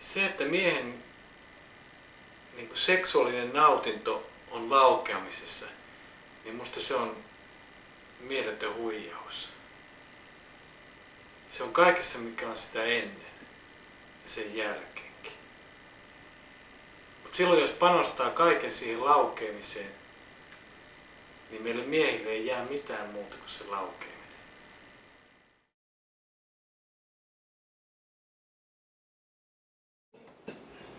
Se, että miehen niin kuin seksuaalinen nautinto on laukeamisessa, niin musta se on mieletön huijaus. Se on kaikessa, mikä on sitä ennen ja sen jälkeenkin. Mutta silloin, jos panostaa kaiken siihen laukeamiseen, niin meille miehille ei jää mitään muuta kuin se laukeaminen.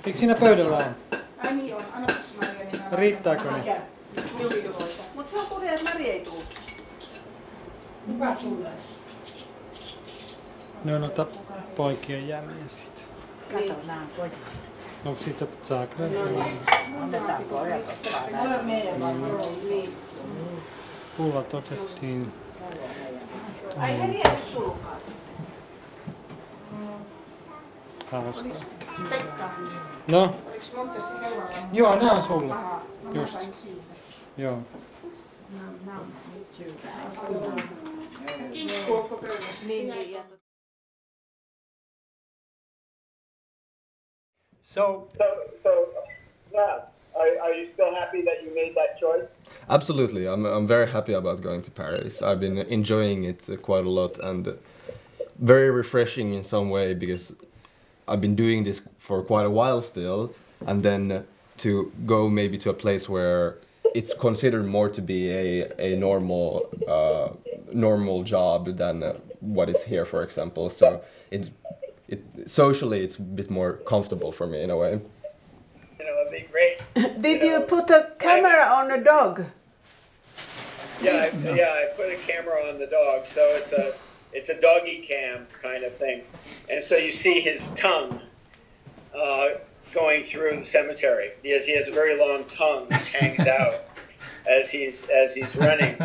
Eikö siinä pöydällä on? Ai niin on, anna Maria. Niin riittääkö ne? Mutta se on kuten, että Mari ei tule. Kuka tulee? Ne on noita poikien jäämiä siitä. Kato, nää on pojat. No siitä saa kyllä. Annetaan pojat ottaa. Niin. Pullat otettiin. Ai he liian sulkaa. Hauska. Pekka. No? Oliko monta se heuralla? Joo, nää on sulla. Just. Joo. Kinkku onko pöydässä? Niin. So yeah. Are you still happy that you made that choice? Absolutely. I'm very happy about going to Paris. I've been enjoying it quite a lot and very refreshing in some way because I've been doing this for quite a while still, and then to go maybe to a place where it's considered more to be a normal job than what is here, for example. So socially it's a bit more comfortable for me in a way. You know, it'd be great. Did you put a camera on a dog? Yeah, I put a camera on the dog, so it's a doggy cam kind of thing, and so you see his tongue going through the cemetery because he has a very long tongue which hangs out as he's running.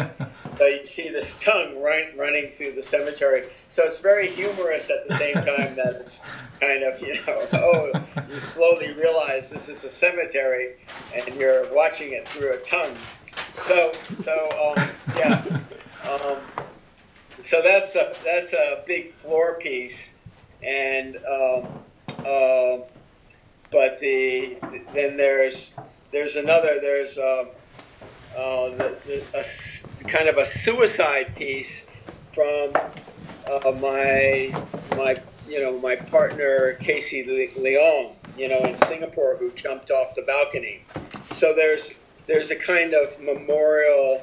So you see this tongue running through the cemetery. So it's very humorous at the same time that it's kind of, you slowly realize this is a cemetery and you're watching it through a tongue. So that's a big floor piece, and but then there's a kind of a suicide piece from my partner Casey Leong, in Singapore, who jumped off the balcony. So there's a kind of memorial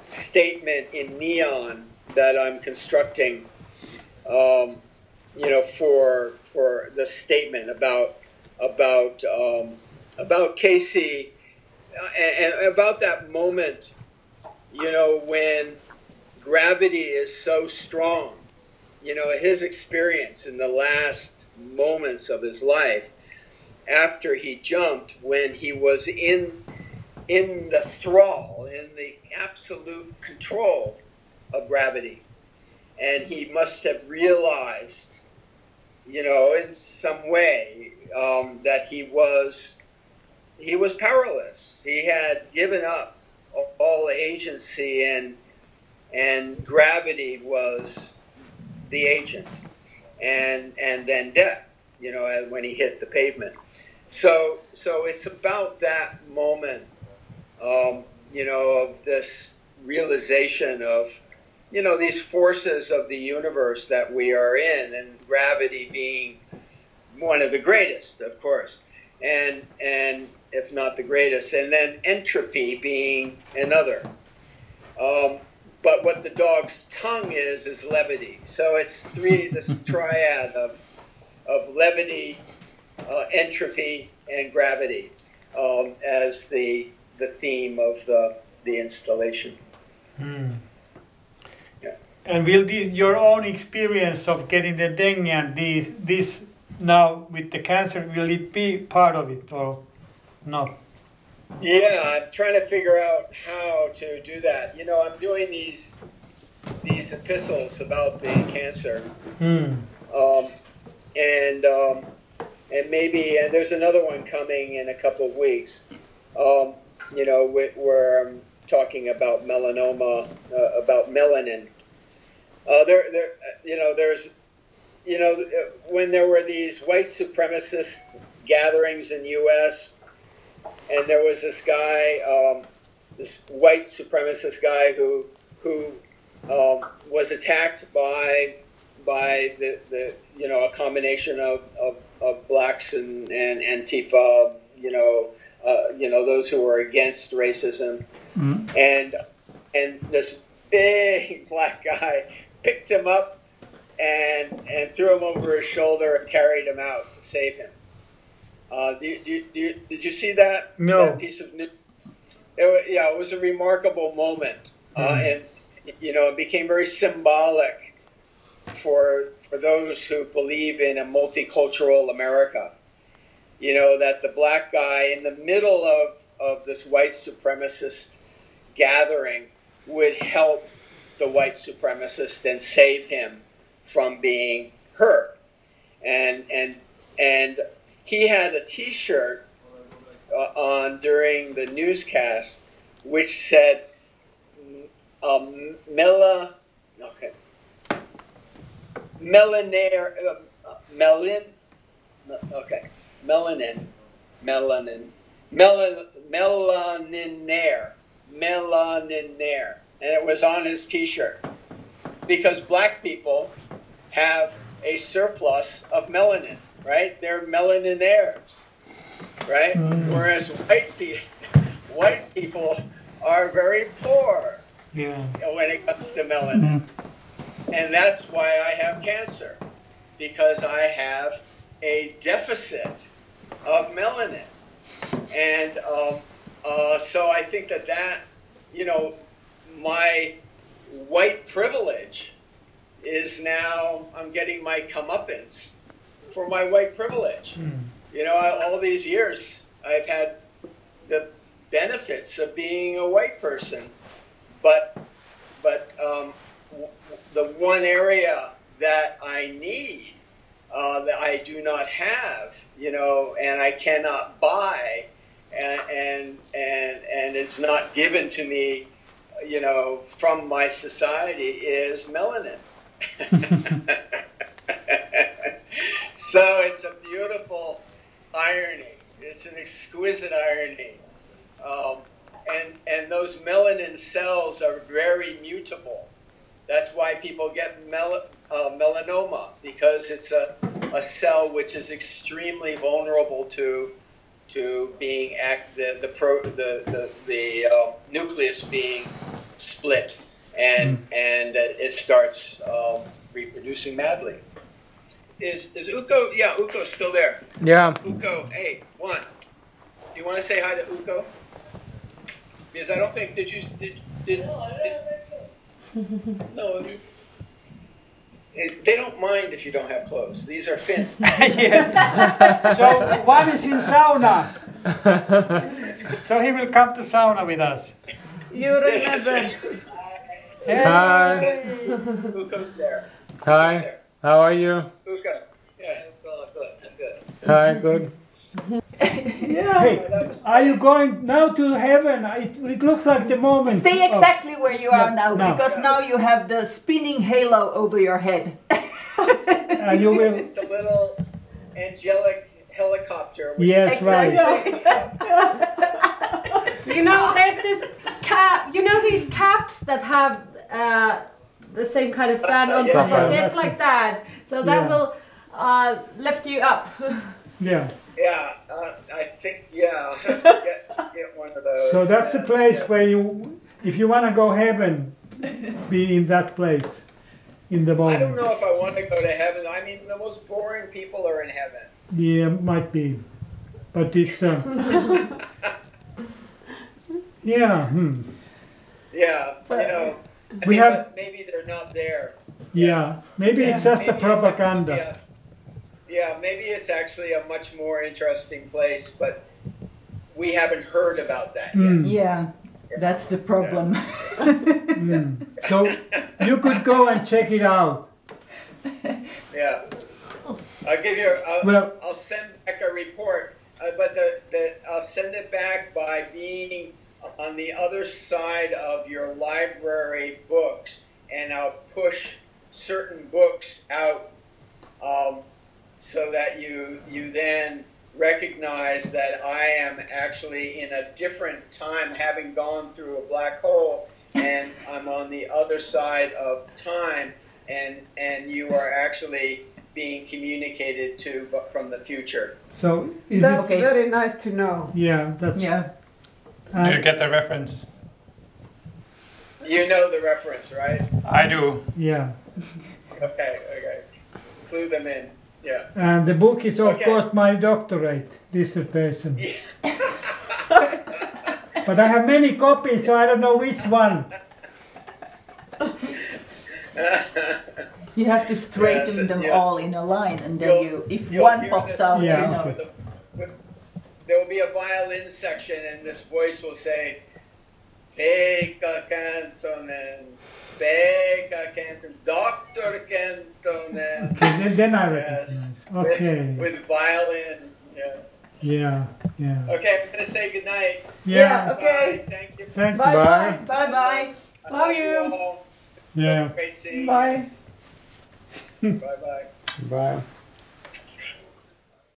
statement in neon that I'm constructing, for the statement about Casey and about that moment, when gravity is so strong, his experience in the last moments of his life after he jumped, when he was in the thrall, in the absolute control of gravity. And he must have realized, in some way, that he was powerless. He had given up all agency, and gravity was the agent, and then death, when he hit the pavement. So it's about that moment, of this realization of, these forces of the universe that we are in, and gravity being one of the greatest, of course, and if not the greatest, and then entropy being another. But what the dog's tongue is levity. So it's this triad of levity, entropy, and gravity as the theme of the installation. Yeah. And will your own experience of getting the dengue and this now with the cancer, will it be part of it or not? Yeah, I'm trying to figure out how to do that. I'm doing these epistles about the cancer, and maybe there's another one coming in a couple of weeks. Where I'm talking about melanoma, about melanin. you know, when there were these white supremacist gatherings in the U.S., and there was this guy, this white supremacist guy who was attacked by the you know, a combination of blacks and Antifa, you know, those who were against racism, and this big black guy picked him up and threw him over his shoulder and carried him out to save him. Did you see that? No. That piece of news? It was a remarkable moment, and you know, it became very symbolic for those who believe in a multicultural America. You know, that the black guy in the middle of this white supremacist gathering would help the white supremacist and save him from being hurt. And he had a T-shirt on during the newscast which said melanaire, melaninaire, and it was on his T-shirt because black people have a surplus of melanin, right? They're melaninaires, right? Whereas white people are very poor when it comes to melanin. And that's why I have cancer, because I have a deficit of melanin. And so I think that, you know, my white privilege is now, I'm getting my comeuppance for my white privilege. You know, all these years I've had the benefits of being a white person, but the one area that I need, that I do not have, you know, and I cannot buy, and it's not given to me, you know, from my society, is melanin. So it's a beautiful irony. It's an exquisite irony. And those melanin cells are very mutable. That's why people get melanoma, because it's a cell which is extremely vulnerable to being the nucleus being split, and it starts reproducing madly. Is Uko? Yeah, Uko's still there. Yeah. Uko, hey, do you want to say hi to Uko? Because I don't think, no, they don't mind if you don't have clothes. These are Finns. Yeah. So one is in sauna. So he will come to sauna with us. You remember? Hey. Hi. Uko's there. Hi. Uko's there. How are you? Uko. Yeah, I'm good. Hi, good. Yeah. Hey, are you going now to heaven? It looks like the moment. Stay exactly where you are now, no. because now you have the spinning halo over your head. You will. It's a little angelic helicopter. Yes, right. You know, there's this cap. You know these caps that have the same kind of fan on top of it. It's like that. So that will lift you up. Yeah. Yeah, I think, I'll have to get one of those. So that's the place where you, if you want to go heaven, be in that place, in the moment. I don't know if I want to go to heaven. I mean, the most boring people are in heaven. Yeah, might be, but it's yeah. Yeah, you know. We have. Maybe they're not there. Yeah, maybe it's just a propaganda. Yeah, maybe it's actually a much more interesting place, but we haven't heard about that yet. Yeah, that's the problem. So you could go and check it out. Yeah, I'll give you. I'll send back a report, but I'll send it back by being on the other side of your library books, and I'll push certain books out so that you then recognize that I am actually in a different time, having gone through a black hole, and I'm on the other side of time, and you are actually being communicated to from the future. So is That's it? very nice to know. Yeah, that's. Yeah. Do you get the reference? You know the reference, right? I do. Yeah. Okay. Clue them in. Yeah. And the book is of Okay. course my doctorate dissertation. But I have many copies, so I don't know which one. You have to straighten Yes, them yeah. all in a line, and then if You'll one hear pops this out, Yeah. you know. There will be a violin section, and this voice will say, Pekka Kantonen, Pekka Kantonen, Dr. Kantonen. Okay, then I Yes. recognize. Okay. With violin, yes. Yeah. Okay, I'm going to say goodnight. Yeah. Okay. Bye. Thank you. Thank Bye you. bye. Bye bye. I Love you. all. Yeah. Great seeing you. Bye. Bye-bye. Bye.